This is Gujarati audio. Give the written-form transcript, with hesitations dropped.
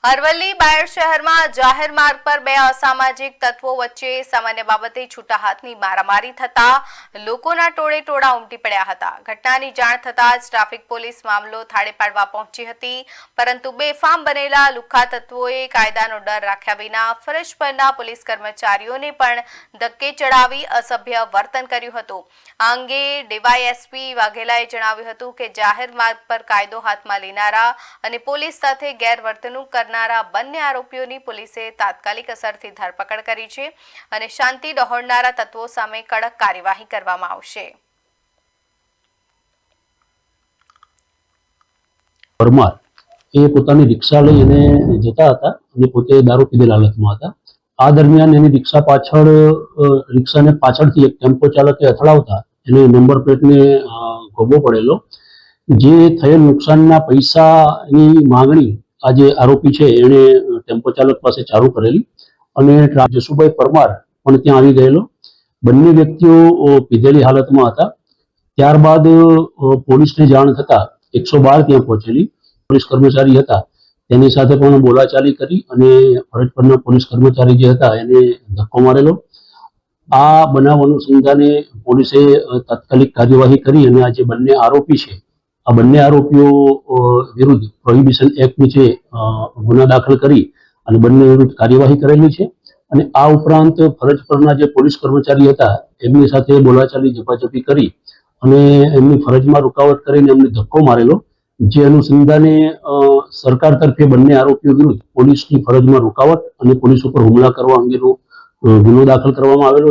અરવલ્લી બાયડ શહેરમાં જાહેર માર્ગ પર બે અસામાજિક તત્વો વચ્ચે સામાન્ય બાબતે છૂટા હાથની મારામારી થતા લોકોના ટોળે ટોળા ઉમટી પડ્યા હતા। ઘટનાની જાણ થતાં જ ટ્રાફિક પોલીસ મામલો થાળે પાડવા પહોંચી હતી, પરંતુ બેફામ બનેલા લુખ્ખા તત્વોએ કાયદાનો ડર રાખ્યા વિના ફરજ પરના પોલીસ કર્મચારીઓને પણ ધક્કે ચડાવી અસભ્ય વર્તન કર્યું હતું। આ અંગે ડીવાયએસપી વાઘેલાએ જણાવ્યું હતું કે જાહેર માર્ગ પર કાયદો હાથમાં લેનારા અને પોલીસ સાથે ગેરવર્તણૂક કરનારા બંને આરોપીઓની પોલીસે તાત્કાલિક અસરથી ધરપકડ કરી છે અને શાંતિ ડહોળનારા તત્વો સામે કડક કાર્યવાહી કરવામાં આવશે। પરમાર એ પોતાની રિક્ષા લઈ અને જતા હતા અને પોતે દારૂ પીધેલ હાલતમાં હતા। આ દરમિયાન એની રિક્ષા પાછળ રિક્ષાને પાછળથી એક ટેમ્પો ચાલકે અથડાવતા એને નંબર પ્લેટને ગોબો પડેલો। જે થયેલ નુકસાનના પૈસાની માંગણી આ જે આરોપી છે એણે ટેમ્પો ચાલક પાસે ચાલુ કરેલી અને જસુભાઈ પરમાર પણ ત્યાં આવી ગયેલો। બંને વ્યક્તિઓ પીધેલી હાલતમાં હતા। ત્યારબાદ પોલીસને જાણ થતા 112 ત્યાં પહોંચેલી। પોલીસ કર્મચારી હતા તેની સાથે પણ બોલાચાલી કરી અને ફરજ પરના પોલીસ કર્મચારી જે હતા એને ધક્કો મારેલો। આ બનાવ અનુસંધાને પોલીસે તાત્કાલિક કાર્યવાહી કરી અને આ જે બંને આરોપી છે આ બંને આરોપીઓ વિરુદ્ધ પ્રોહિબિશન એક્ટ નીચે ગુના દાખલ કરી અને બંને વિરુદ્ધ કાર્યવાહી કરેલી છે। અને આ ઉપરાંત ફરજ પરના જે પોલીસ કર્મચારી હતા એમની સાથે બોલાચાલી ઝપાઝપી કરી અને એમની ફરજમાં રૂકાવટ કરીને એમને ધક્કો મારેલો। જે અનુસંધાને સરકાર તરફે બંને આરોપીઓ વિરુદ્ધ પોલીસની ફરજમાં રૂકાવટ અને પોલીસ ઉપર હુમલા કરવા અંગેનો ગુનો દાખલ કરવામાં આવેલો।